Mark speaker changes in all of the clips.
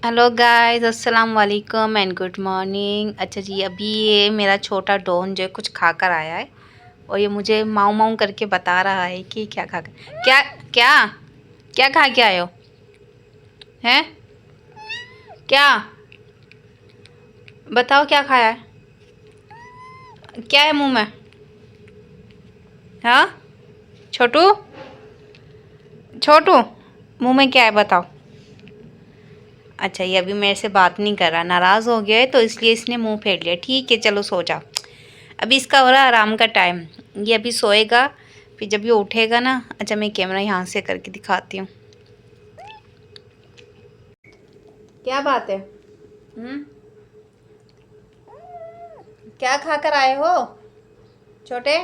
Speaker 1: Hello guys, अस्सलाम वालेकुम and good morning. अच्छा जी, अभी ये मेरा छोटा डॉन जो है कुछ खा कर आया है और ये मुझे माऊ माऊ करके बता रहा है कि क्या खा कर क्या क्या क्या खा के आए हो हैं। क्या बताओ, क्या खाया है? क्या है मुंह में? हाँ, छोटू छोटू, मुंह में क्या है बताओ। अच्छा, ये अभी मेरे से बात नहीं कर रहा, नाराज़ हो गया है तो इसलिए इसने मुंह फेर लिया। ठीक है, चलो सो जा। अभी इसका हो रहा है आराम का टाइम। ये अभी सोएगा, फिर जब ये उठेगा ना। अच्छा, मैं कैमरा यहाँ से करके दिखाती हूँ। क्या बात है? क्या खा कर आए हो छोटे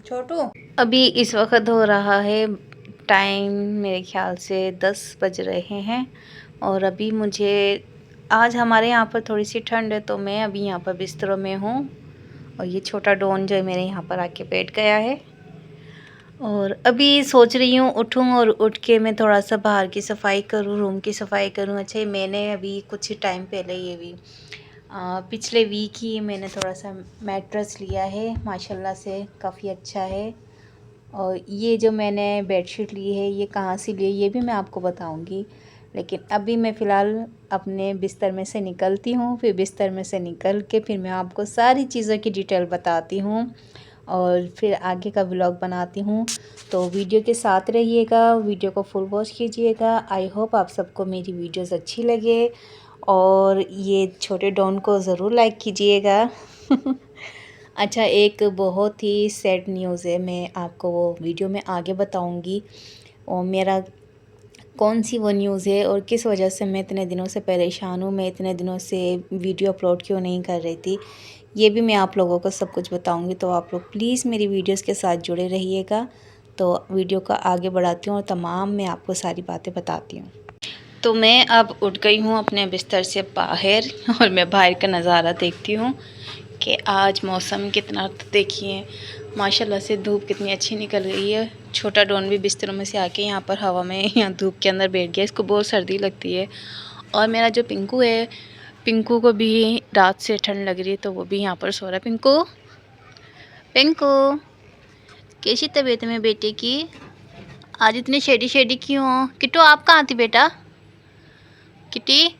Speaker 1: छोटू? अभी इस वक्त हो रहा है टाइम, मेरे ख्याल से 10 बज रहे हैं। और अभी मुझे, आज हमारे यहाँ पर थोड़ी सी ठंड है तो मैं अभी यहाँ पर बिस्तरों में हूँ। और ये छोटा डॉन जो है मेरे यहाँ पर आके बैठ गया है। और अभी सोच रही हूँ उठूँ और उठ के मैं थोड़ा सा बाहर की सफाई करूँ, रूम की सफाई करूँ। अच्छा, मैंने अभी कुछ टाइम पहले ये भी पिछले वीक ही मैंने थोड़ा सा मैट्रेस लिया है, माशाल्लाह से काफ़ी अच्छा है। और ये जो मैंने बेडशीट ली है ये कहाँ से ली है ये भी मैं आपको बताऊंगी। लेकिन अभी मैं फ़िलहाल अपने बिस्तर में से निकलती हूँ, फिर बिस्तर में से निकल के फिर मैं आपको सारी चीज़ों की डिटेल बताती हूँ और फिर आगे का व्लॉग बनाती हूँ। तो वीडियो के साथ रहिएगा, वीडियो को फुल वॉच कीजिएगा। आई होप आप सबको मेरी वीडियोस अच्छी लगे और ये छोटे डॉन को ज़रूर लाइक कीजिएगा। अच्छा, एक बहुत ही सैड न्यूज़ है, मैं आपको वो वीडियो में आगे बताऊंगी। और मेरा कौन सी वो न्यूज़ है और किस वजह से मैं इतने दिनों से परेशान हूँ, मैं इतने दिनों से वीडियो अपलोड क्यों नहीं कर रही थी, ये भी मैं आप लोगों को सब कुछ बताऊंगी। तो आप लोग प्लीज़ मेरी वीडियोस के साथ जुड़े रहिएगा। तो वीडियो का आगे बढ़ाती हूँ और तमाम मैं आपको सारी बातें बताती हूँ। तो मैं अब उठ गई हूँ अपने बिस्तर से बाहर और मैं बाहर का नज़ारा देखती हूँ कि आज मौसम कितना, देखिए माशाल्लाह से धूप कितनी अच्छी निकल रही है। छोटा डॉन भी बिस्तरों में से आके यहाँ पर हवा में, यहाँ धूप के अंदर बैठ गया, इसको बहुत सर्दी लगती है। और मेरा जो पिंकू है, पिंकू को भी रात से ठंड लग रही है तो वो भी यहाँ पर सो रहा है। पिंकू पिंकू, कैसी तबीयत है मेरे बेटे की? आज इतनी शेडी शेडी क्यों हो? किट्टू आप कहाँ थी बेटा? किटी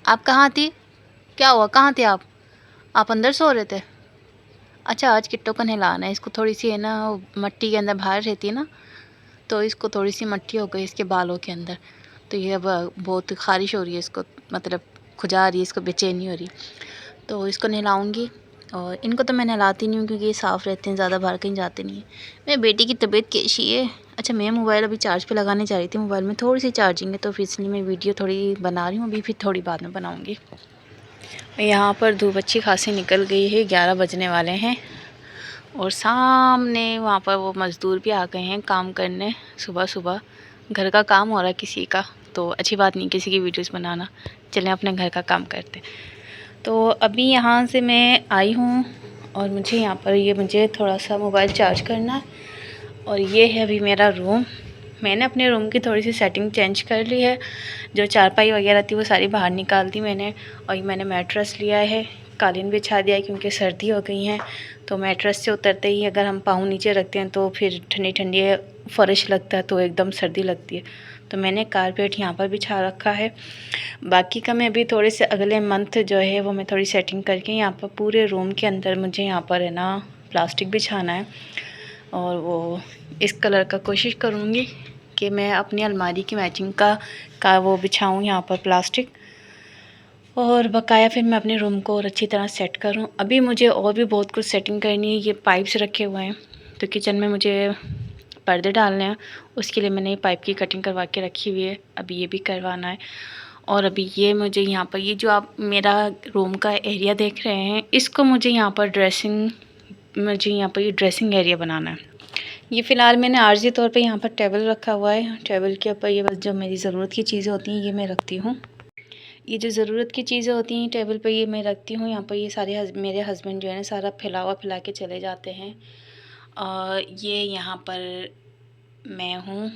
Speaker 1: आप कहाँ थी? क्या हुआ, कहाँ थे आप? आप अंदर सो रहे थे? अच्छा, आज किट्टू को नहलाना है, इसको थोड़ी सी है ना मट्टी के अंदर बाहर रहती है ना, तो इसको थोड़ी सी मट्टी हो गई इसके बालों के अंदर। तो ये अब बहुत ख़ारिश हो रही है इसको, मतलब खुजा रही है इसको, बेचैनी हो रही। तो इसको नहलाऊँगी। और इनको तो मैं नहलाती नहीं हूँ क्योंकि ये साफ़ रहते हैं, ज़्यादा बाहर कहीं जाते नहीं हैं। मेरे बेटी की तबीयत कैसी है? अच्छा, मैं मोबाइल अभी चार्ज पे लगाने जा रही थी, मोबाइल में थोड़ी सी चार्जिंग है तो फिर इसलिए मैं वीडियो थोड़ी बना रही हूँ अभी, फिर थोड़ी बाद में बनाऊँगी। यहाँ पर धूप अच्छी खासी निकल गई है, 11 बजने वाले हैं। और सामने वहाँ पर वो मज़दूर भी आ गए हैं काम करने। सुबह सुबह घर का काम हो रहा है किसी का, तो अच्छी बात नहीं किसी की वीडियोस बनाना। चलें अपने घर का काम करते। तो अभी यहाँ से मैं आई हूँ और मुझे यहाँ पर मुझे थोड़ा सा मोबाइल चार्ज करना है। और ये है अभी मेरा रूम। मैंने अपने रूम की थोड़ी सी सेटिंग चेंज कर ली है, जो चारपाई वगैरह थी वो सारी बाहर निकाल दी मैंने। और ये मैंने मैट्रेस लिया है, कालीन बिछा दिया है क्योंकि सर्दी हो गई हैं। तो मैट्रेस से उतरते ही अगर हम पाँव नीचे रखते हैं तो फिर ठंडी ठंडी फ़र्श लगता है तो एकदम सर्दी लगती है। तो मैंने कारपेट यहाँ पर बिछा रखा है। बाकी का मैं अभी थोड़े से अगले मंथ जो है वो मैं थोड़ी सेटिंग करके यहाँ पर पूरे रूम के अंदर मुझे यहाँ पर है ना प्लास्टिक बिछाना है। और वो इस कलर का कोशिश करूँगी कि मैं अपनी अलमारी की मैचिंग का वो बिछाऊँ यहाँ पर प्लास्टिक। और बकाया फिर मैं अपने रूम को और अच्छी तरह सेट करूँ। अभी मुझे और भी बहुत कुछ सेटिंग करनी है। ये पाइप्स रखे हुए हैं तो किचन में मुझे पर्दे डालने हैं, उसके लिए मैंने ये पाइप की कटिंग करवा के रखी हुई है, अभी ये भी करवाना है। और अभी ये मुझे यहाँ पर ये जो आप मेरा रूम का एरिया देख रहे हैं, इसको मुझे यहाँ पर ये ड्रेसिंग एरिया बनाना है। ये फ़िलहाल मैंने आर्जी तौर पे यहाँ पर टेबल रखा हुआ है। टेबल के ऊपर ये बस जो मेरी ज़रूरत की चीज़ें होती हैं ये मैं रखती हूँ। ये जो ज़रूरत की चीज़ें होती हैं टेबल पे ये मैं रखती हूँ। यहाँ पर ये सारे मेरे हस्बैंड जो है ना सारा फैला के चले जाते हैं। और ये यहाँ पर मैं हूँ,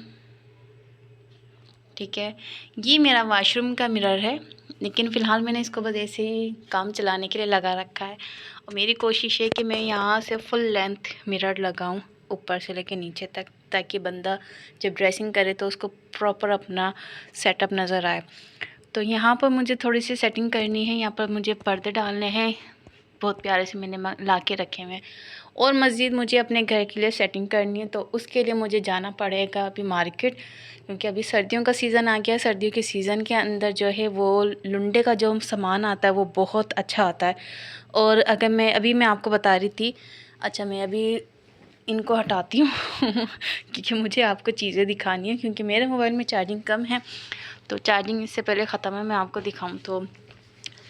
Speaker 1: ठीक है। ये मेरा वॉशरूम का मिरर है, लेकिन फ़िलहाल मैंने इसको बस ऐसे ही काम चलाने के लिए लगा रखा है। और मेरी कोशिश है कि मैं यहाँ से फुल लेंथ मिरर लगाऊँ, ऊपर से लेके नीचे तक, ताकि बंदा जब ड्रेसिंग करे तो उसको प्रॉपर अपना सेटअप नज़र आए। तो यहाँ पर मुझे थोड़ी सी सेटिंग करनी है। यहाँ पर मुझे पर्दे डालने हैं, बहुत प्यारे से मैंने ला के रखे हुए हैं। और मज़ीद मुझे अपने घर के लिए सेटिंग करनी है, तो उसके लिए मुझे जाना पड़ेगा अभी मार्केट, क्योंकि अभी सर्दियों का सीज़न आ गया है। सर्दियों के सीज़न के अंदर जो है वो लुंडे का जो सामान आता है वो बहुत अच्छा आता है। और अगर मैं आपको बता रही थी, अच्छा मैं अभी इनको हटाती हूँ क्योंकि मुझे आपको चीज़ें दिखानी है, क्योंकि मेरे मोबाइल में चार्जिंग कम है, तो चार्जिंग इससे पहले ख़त्म है, मैं आपको दिखाऊँ। तो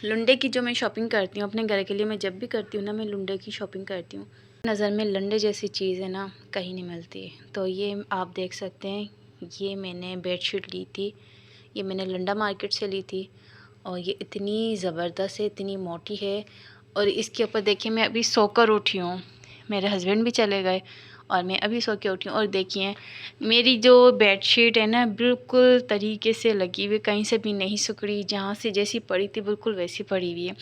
Speaker 1: लुंडे की जो मैं शॉपिंग करती हूँ अपने घर के लिए, मैं जब भी करती हूँ ना, मैं लुंडे की शॉपिंग करती हूँ। नज़र में लंडे जैसी चीज़ है ना, कहीं नहीं मिलती। तो ये आप देख सकते हैं, ये मैंने बेडशीट ली थी, ये मैंने लंडा मार्केट से ली थी। और ये इतनी ज़बरदस्त है, इतनी मोटी है। और इसके ऊपर देखिए, मैं अभी सोकर उठी हूँ, मेरे हस्बैंड भी चले गए और मैं अभी सो के उठी हूँ। और देखिए मेरी जो बेडशीट है ना, बिल्कुल तरीके से लगी हुई, कहीं से भी नहीं सिकुड़ी, जहाँ से जैसी पड़ी थी बिल्कुल वैसी पड़ी हुई है।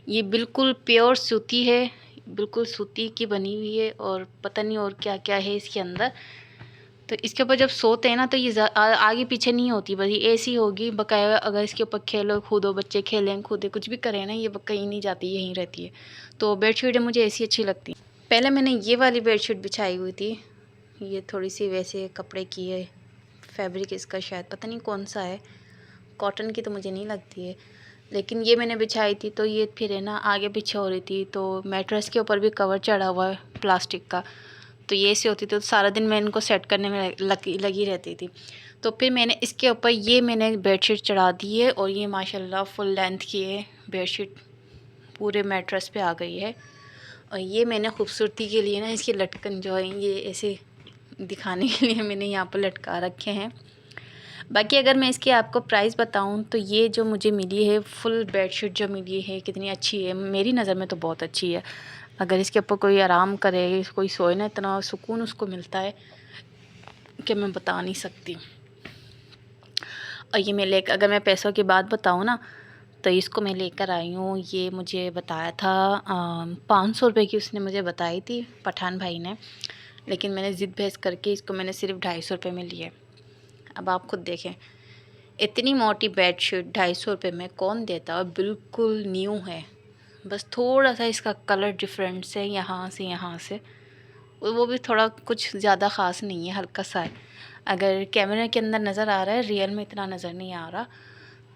Speaker 1: ये बिल्कुल प्योर सूती है, बिल्कुल सूती की बनी हुई है। और पता नहीं और क्या क्या है इसके अंदर। तो इसके ऊपर जब सोते हैं ना, तो ये आगे पीछे नहीं होती, बस ये ऐसी होगी बकाया। अगर इसके ऊपर खेलो कूदो, बच्चे खेलें कूदे कुछ भी करें ना, ये कहीं नहीं जाती, यहीं रहती है। तो बेडशीट मुझे ऐसी अच्छी लगती। पहले मैंने ये वाली बेडशीट बिछाई हुई थी, ये थोड़ी सी वैसे कपड़े की है, फैब्रिक इसका शायद पता नहीं कौन सा है, कॉटन की तो मुझे नहीं लगती है। लेकिन ये मैंने बिछाई थी, तो ये फिर है ना आगे पीछे हो रही थी। तो मैट्रेस के ऊपर भी कवर चढ़ा हुआ है प्लास्टिक का, तो ये ऐसी होती थी, तो सारा दिन मैं इनको सेट करने में लगी रहती थी। तो फिर मैंने इसके ऊपर ये मैंने बेडशीट चढ़ा दी है, और ये माशाल्लाह फुल लेंथ की है बेडशीट, पूरे मैट्रेस पे आ गई है। और ये मैंने खूबसूरती के लिए ना इसके लटकन जो है ये ऐसे दिखाने के लिए मैंने यहाँ पर लटका रखे हैं। बाकी अगर मैं इसके आपको प्राइस बताऊं, तो ये जो मुझे मिली है फुल बेडशीट जो मिली है, कितनी अच्छी है, मेरी नज़र में तो बहुत अच्छी है। अगर इसके ऊपर कोई आराम करे, कोई सोए ना, इतना सुकून उसको मिलता है कि मैं बता नहीं सकती। और ये मैं अगर मैं पैसों की बात बताऊँ ना, तो इसको मैं लेकर आई हूँ, ये मुझे बताया था 500 रुपये की उसने मुझे बताई थी पठान भाई ने, लेकिन मैंने ज़िद बहस करके इसको मैंने सिर्फ 250 रुपये में लिया। अब आप खुद देखें, इतनी मोटी बेडशीट 250 रुपये में कौन देता, और बिल्कुल न्यू है, बस थोड़ा सा इसका कलर डिफरेंस है यहाँ से यहाँ से, वो भी थोड़ा कुछ ज़्यादा ख़ास नहीं है, हल्का सा है। अगर कैमरे के अंदर नज़र आ रहा है, रियल में इतना नज़र नहीं आ रहा।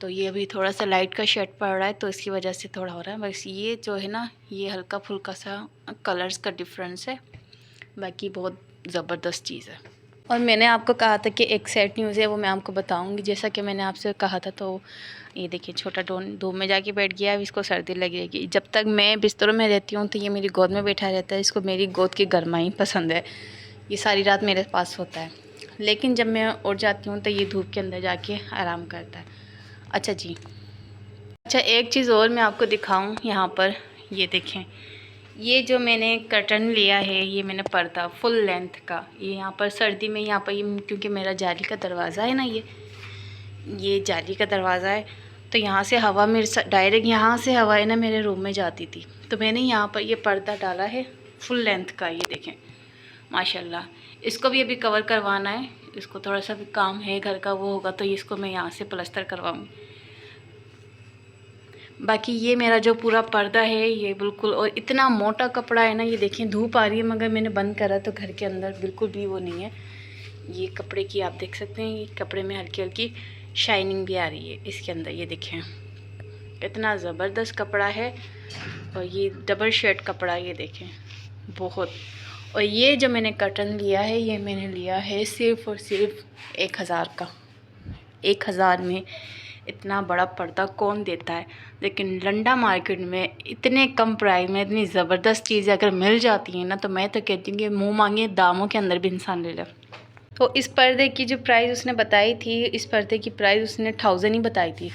Speaker 1: तो ये अभी थोड़ा सा लाइट का शेड पड़ रहा है, तो इसकी वजह से थोड़ा हो रहा है। बस ये जो है ना, ये हल्का फुल्का सा कलर्स का डिफरेंस है, बाकी बहुत ज़बरदस्त चीज़ है। और मैंने आपको कहा था कि एक सेट न्यूज़ है, वो मैं आपको बताऊंगी, जैसा कि मैंने आपसे कहा था। तो ये देखिए, छोटा डोन धूप में जाके बैठ गया, अब इसको सर्दी लगेगी। जब तक मैं बिस्तरों में रहती हूँ तो ये मेरी गोद में बैठा रहता है, इसको मेरी गोद की गरमाई पसंद है, ये सारी रात मेरे पास होता है। लेकिन जब मैं उठ जाती हूँ तो ये धूप के अंदर जाके आराम करता है। अच्छा जी, अच्छा एक चीज़ और मैं आपको दिखाऊँ यहाँ पर, ये देखें, ये जो मैंने कर्टन लिया है, ये मैंने पर्दा फुल लेंथ का, ये यहाँ पर सर्दी में यहाँ पर ये, क्योंकि मेरा जाली का दरवाज़ा है ना, ये जाली का दरवाज़ा है, तो यहाँ से हवा मेरे डायरेक्ट यहाँ से हवा है ना मेरे रूम में जाती थी। तो मैंने यहाँ पर ये पर्दा डाला है फुल लेंथ का, ये देखें माशाल्लाह। इसको भी अभी कवर करवाना है, इसको थोड़ा सा भी काम है घर का, वो होगा तो इसको मैं यहाँ से प्लस्तर करवाऊँगी। बाकी ये मेरा जो पूरा पर्दा है ये बिल्कुल, और इतना मोटा कपड़ा है ना, ये देखें धूप आ रही है मगर मैंने बंद करा तो घर के अंदर बिल्कुल भी वो नहीं है। ये कपड़े की आप देख सकते हैं, ये कपड़े में हल्की हल्की शाइनिंग भी आ रही है इसके अंदर, ये देखें इतना ज़बरदस्त कपड़ा है। और ये डबल शेड कपड़ा, ये देखें बहुत। और ये जो मैंने कर्टन लिया है, ये मैंने लिया है सिर्फ़ और सिर्फ 1000 का। 1000 में इतना बड़ा पर्दा कौन देता है। लेकिन लंडा मार्केट में इतने कम प्राइस में इतनी ज़बरदस्त चीज़ें अगर मिल जाती हैं ना, तो मैं तो कहती हूँ कि मुँह मांगे दामों के अंदर भी इंसान ले ले। तो इस पर्दे की जो प्राइस उसने बताई थी, इस पर्दे की प्राइस उसने 1000 ही बताई थी।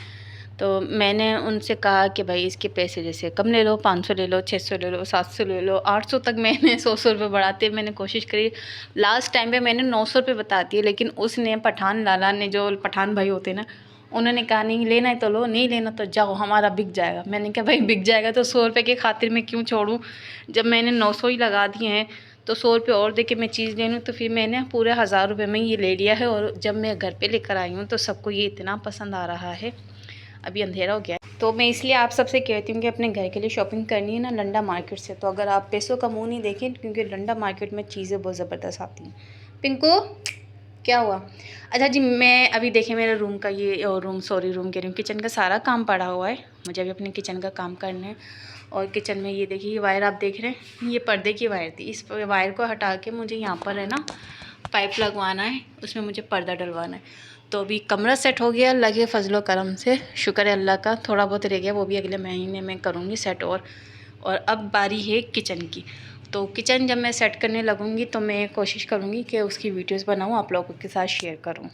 Speaker 1: तो मैंने उनसे कहा कि भाई इसके पैसे जैसे कम ले लो, 500 ले लो, 600 ले लो, 700 ले लो, 800 तक मैंने 100 रुपये बढ़ाते मैंने कोशिश करी। लास्ट टाइम पे मैंने 900 रुपये बताती है, लेकिन उसने पठान लाला ने, जो पठान भाई होते हैं ना, उन्होंने कहा नहीं लेना है तो लो, नहीं लेना तो जाओ, हमारा बिक जाएगा। मैंने कहा भाई बिक जाएगा तो 100 रुपये की खातिर मैं क्यों छोड़ूँ, जब मैंने 900 ही लगा दिए हैं तो 100 रुपये और दे के मैं चीज़ ले लूँ। तो फिर मैंने पूरे 1000 रुपये में ये ले लिया है, और जब मैं घर पे लेकर आई हूँ तो सबको ये इतना पसंद आ रहा है। अभी अंधेरा हो गया है, तो मैं इसलिए आप सबसे कहती हूँ कि अपने घर के लिए शॉपिंग करनी है ना लंडा मार्केट से, तो अगर आप पैसों का मुँह नहीं देखें, क्योंकि लंडा मार्केट में चीज़ें बहुत ज़बरदस्त आती हैं। पिंकू क्या हुआ? अच्छा जी, मैं अभी देखें मेरे रूम का ये, और रूम कह रही हूँ, किचन का सारा काम पड़ा हुआ है, मुझे अभी अपने किचन का काम करना है। और किचन में ये देखिए, ये वायर आप देख रहे हैं, ये पर्दे की वायर थी। इस वायर को हटा के मुझे यहाँ पर है ना पाइप लगवाना है, उसमें मुझे पर्दा डलवाना है। तो अभी कमरा सेट हो गया, लगे फजलो करम से, शुक्र है अल्लाह का। थोड़ा बहुत रह गया, वो भी अगले महीने में करूँगी सेट। और अब बारी है किचन की। तो किचन जब मैं सेट करने लगूँगी तो मैं कोशिश करूँगी कि उसकी वीडियोस बनाऊँ, आप लोगों के साथ शेयर करूँ।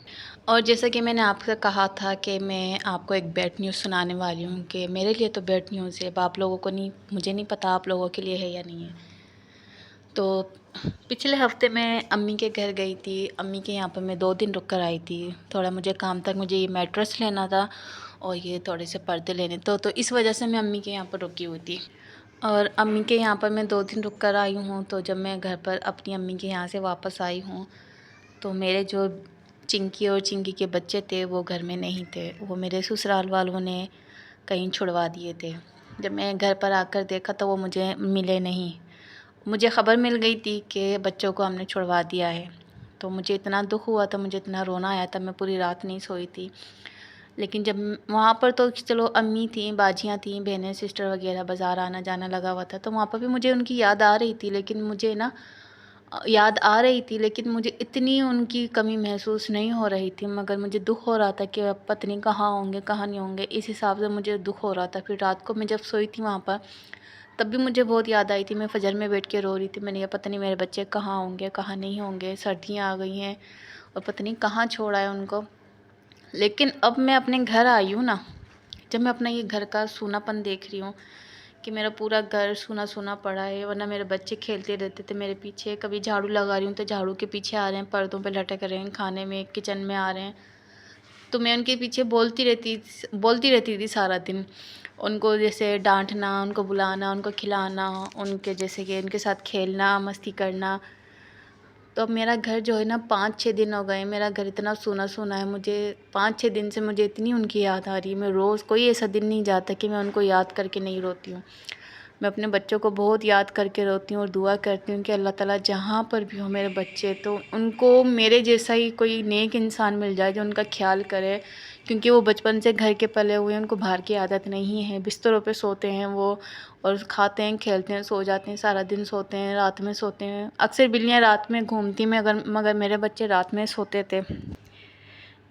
Speaker 1: और जैसा कि मैंने आपसे कहा था कि मैं आपको एक बैड न्यूज़ सुनाने वाली हूँ, कि मेरे लिए तो बैड न्यूज़ है, अब आप लोगों को नहीं, मुझे नहीं पता आप लोगों के लिए है या नहीं है। तो पिछले हफ्ते मैं अम्मी के घर गई थी, अम्मी के यहाँ पर मैं 2 दिन रुक कर आई थी। थोड़ा मुझे काम था, मुझे ये मैट्रेस लेना था और ये थोड़े से पर्दे लेने, तो इस वजह से मैं अम्मी के यहाँ पर रुकी हुई थी। और अम्मी के यहाँ पर मैं 2 दिन रुक कर आई हूँ। तो जब मैं घर पर अपनी अम्मी के यहाँ से वापस आई हूँ, तो मेरे जो चिंकी और चिंकी के बच्चे थे वो घर में नहीं थे, वो मेरे ससुराल वालों ने कहीं छुड़वा दिए थे। जब मैं घर पर आकर देखा तो वो मुझे मिले नहीं। मुझे ख़बर मिल गई थी कि बच्चों को हमने छुड़वा दिया है, तो मुझे इतना दुख हुआ था, मुझे इतना रोना आया था, मैं पूरी रात नहीं सोई थी। लेकिन जब वहाँ पर तो चलो अम्मी थी, बाजियाँ थी, बहनें, सिस्टर वगैरह, बाज़ार आना जाना लगा हुआ था, तो वहाँ पर भी मुझे उनकी याद आ रही थी। लेकिन मुझे ना याद आ रही थी, लेकिन मुझे इतनी उनकी कमी महसूस नहीं हो रही थी, मगर मुझे दुख हो रहा था कि अब पता नहीं कहाँ होंगे, कहाँ नहीं होंगे। इस हिसाब से मुझे दुख हो रहा था। फिर रात को मैं जब सोई थी वहाँ पर, तब भी मुझे बहुत याद आई थी। मैं फजर में बैठ के रो रही थी, मैंने कहा पता नहीं मेरे बच्चे कहाँ होंगे, कहाँ नहीं होंगे, सर्दियाँ आ गई हैं और पता नहीं कहाँ छोड़ा है उनको। लेकिन अब मैं अपने घर आई हूँ ना, जब मैं अपना ये घर का सूनापन देख रही हूँ कि मेरा पूरा घर सूना सूना पड़ा है, वरना मेरे बच्चे खेलते रहते थे मेरे पीछे। कभी झाड़ू लगा रही हूँ तो झाड़ू के पीछे आ रहे हैं, पर्दों पे लटक रहे हैं, खाने में किचन में आ रहे हैं, तो मैं उनके पीछे बोलती रहती थी सारा दिन। उनको जैसे डांटना, उनको बुलाना, उनको खिलाना, उनके जैसे कि उनके साथ खेलना, मस्ती करना। तो अब मेरा घर जो है ना, 5-6 दिन हो गए, मेरा घर इतना सूना सूना है। मुझे 5-6 दिन से मुझे इतनी उनकी याद आ रही है। मैं रोज़, कोई ऐसा दिन नहीं जाता कि मैं उनको याद करके नहीं रोती हूँ। मैं अपने बच्चों को बहुत याद करके रोती हूँ और दुआ करती हूँ कि अल्लाह ताला जहाँ पर भी हो मेरे बच्चे, तो उनको मेरे जैसा ही कोई नेक इंसान मिल जाए जो उनका ख्याल करे। क्योंकि वो बचपन से घर के पले हुए हैं, उनको बाहर की आदत नहीं है। बिस्तरों पे सोते हैं वो, और खाते हैं, खेलते हैं, सो जाते हैं, सारा दिन सोते हैं, रात में सोते हैं। अक्सर बिल्लियाँ रात में घूमती, मगर मेरे बच्चे रात में सोते थे,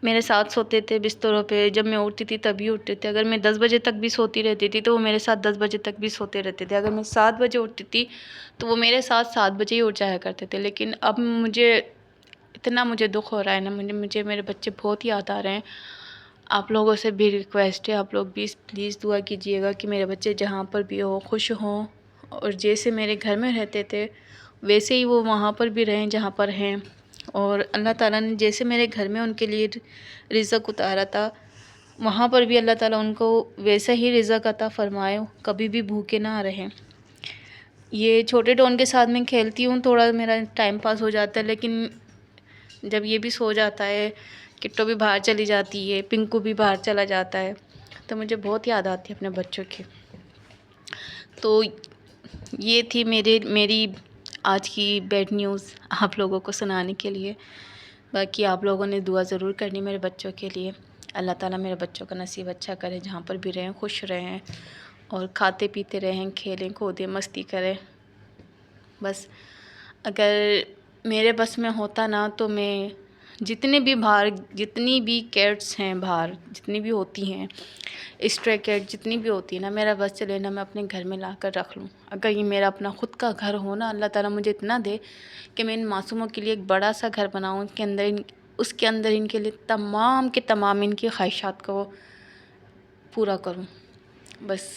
Speaker 1: मेरे साथ सोते थे बिस्तरों पे। जब मैं उठती थी तभी उठते थे। अगर मैं 10 बजे तक भी सोती रहती थी तो वो मेरे साथ 10 बजे तक भी सोते रहते थे। अगर मैं 7 बजे उठती थी तो वो मेरे साथ 7 बजे ही उठ जाया करते थे। लेकिन अब मुझे दुख हो रहा है ना, मुझे मेरे बच्चे बहुत याद आ रहे हैं। आप लोगों से भी रिक्वेस्ट है, आप लोग भी प्लीज़ दुआ कीजिएगा कि मेरे बच्चे जहाँ पर भी हो खुश हों, और जैसे मेरे घर में रहते थे वैसे ही वो वहाँ पर भी रहें जहाँ पर हैं। और अल्लाह ताला ने जैसे मेरे घर में उनके लिए रिज़्क़ उतारा था, वहाँ पर भी अल्लाह ताला उनको वैसा ही रिज़्क़ अता फ़रमाए, कभी भी भूखे ना रहें। ये छोटे डॉन के साथ मैं खेलती हूँ, थोड़ा मेरा टाइम पास हो जाता है। लेकिन जब ये भी सो जाता है, किट्टो भी बाहर चली जाती है, पिंकू भी बाहर चला जाता है, तो मुझे बहुत याद आती है अपने बच्चों की। तो ये थी मेरी आज की बैड न्यूज़ आप लोगों को सुनाने के लिए। बाकी आप लोगों ने दुआ ज़रूर करनी मेरे बच्चों के लिए। अल्लाह ताला मेरे बच्चों का नसीब अच्छा करे, जहाँ पर भी रहें खुश रहें और खाते पीते रहें, खेलें कूदें, मस्ती करें। बस अगर मेरे बस में होता ना, तो मैं जितनी भी कैट्स हैं बाहर, जितनी भी होती हैं, स्ट्रे कैट जितनी भी होती है ना, मेरा बस चले ना, मैं अपने घर में ला कर रख लूँ। अगर ये मेरा अपना ख़ुद का घर हो ना, अल्लाह ताला मुझे इतना दे कि मैं इन मासूमों के लिए एक बड़ा सा घर बनाऊँ, उसके अंदर इनके लिए तमाम के तमाम इनकी ख्वाहिशात को पूरा करूं। बस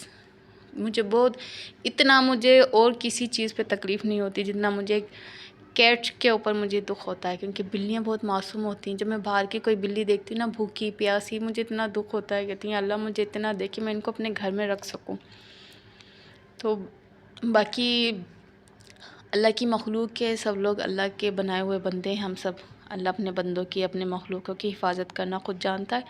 Speaker 1: मुझे और किसी चीज़ पे तकलीफ़ नहीं होती जितना मुझे कैट्स के ऊपर मुझे दुख होता है, क्योंकि बिल्लियाँ बहुत मासूम होती हैं। जब मैं बाहर की कोई बिल्ली देखती हूँ ना, भूखी प्यासी, मुझे इतना दुख होता है। कहती हैं अल्लाह मुझे इतना दे कि मैं इनको अपने घर में रख सकूँ। तो बाकी अल्लाह की मखलूक है, सब लोग अल्लाह के बनाए हुए बंदे हैं हम सब। अल्लाह अपने बंदों की, अपने मखलूकों की हिफाजत करना ख़ुद जानता है,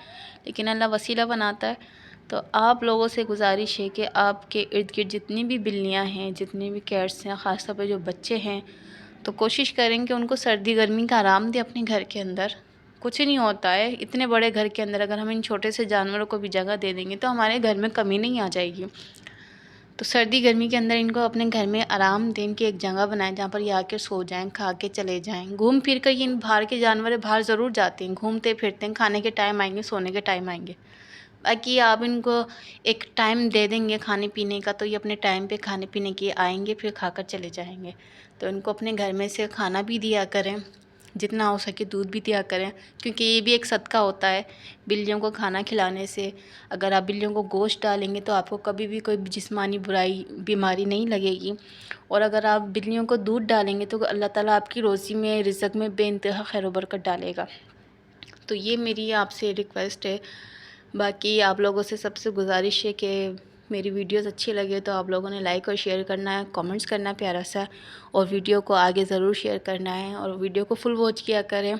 Speaker 1: लेकिन अल्लाह वसीला बनाता है। तो आप लोगों से गुजारिश है कि आपके इर्द गिर्द जितनी भी बिल्लियाँ हैं, जितनी भी कैट्स हैं, ख़ास तौर पर जो बच्चे हैं, तो कोशिश करें कि उनको सर्दी गर्मी का आराम दें अपने घर के अंदर। कुछ नहीं होता है, इतने बड़े घर के अंदर अगर हम इन छोटे से जानवरों को भी जगह दे देंगे तो हमारे घर में कमी नहीं आ जाएगी। तो सर्दी गर्मी के अंदर इनको अपने घर में आराम दें, कि एक जगह बनाएं जहाँ पर ये आके सो जाएं, खा के चले जाएं। घूम फिर कर, ये बाहर के जानवर बाहर ज़रूर जाते हैं, घूमते फिरते हैं, खाने के टाइम आएंगे, सोने के टाइम आएंगे। बाकी आप इनको एक टाइम दे देंगे खाने पीने का, तो ये अपने टाइम पे खाने पीने के आएंगे, फिर खाकर चले जाएंगे। तो इनको अपने घर में से खाना भी दिया करें, जितना हो सके दूध भी दिया करें, क्योंकि ये भी एक सदका होता है बिल्लियों को खाना खिलाने से। अगर आप बिल्लियों को गोश्त डालेंगे तो आपको कभी भी कोई जिस्मानी बीमारी नहीं लगेगी। और अगर आप बिल्लियों को दूध डालेंगे तो अल्लाह ताला आपकी रोज़ी में, रिज़्क़ में बेइंतहा खैर व बरकत डालेगा। तो ये मेरी आपसे रिक्वेस्ट है। बाकी आप लोगों से सबसे गुजारिश है कि मेरी वीडियोस अच्छी लगे तो आप लोगों ने लाइक और शेयर करना है, कमेंट्स करना है प्यारा सा, और वीडियो को आगे ज़रूर शेयर करना है, और वीडियो को फुल वॉच किया करें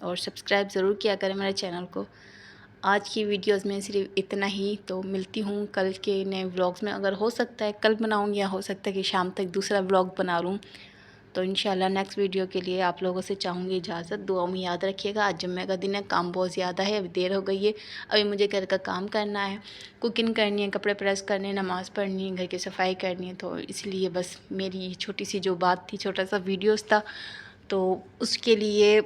Speaker 1: और सब्सक्राइब ज़रूर किया करें मेरे चैनल को। आज की वीडियोस में सिर्फ इतना ही। तो मिलती हूँ कल के नए व्लॉग्स में। अगर हो सकता है कल बनाऊँगी, या हो सकता है कि शाम तक दूसरा व्लॉग बना लूँ। तो इंशाल्लाह नेक्स्ट वीडियो के लिए आप लोगों से चाहूँगी इजाज़त। दुआ में याद रखिएगा। आज जुम्मे का दिन है, काम बहुत ज़्यादा है, अभी देर हो गई है। अभी मुझे घर का काम करना है, कुकिंग करनी है, कपड़े प्रेस करने, नमाज़ पढ़नी है, घर की सफाई करनी है। तो इसलिए बस मेरी छोटी सी जो बात थी, छोटा सा वीडियोस था, तो उसके लिए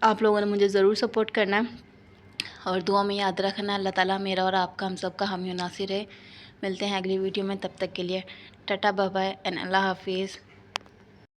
Speaker 1: आप लोगों ने मुझे ज़रूर सपोर्ट करना है और दुआ में याद रखना। अल्लाह ताला मेरा और आपका, हम सब का हामी और नासिर है। मिलते हैं अगली वीडियो में, तब तक के लिए टाटा बाय बाय एंड अल्लाह हाफिज़।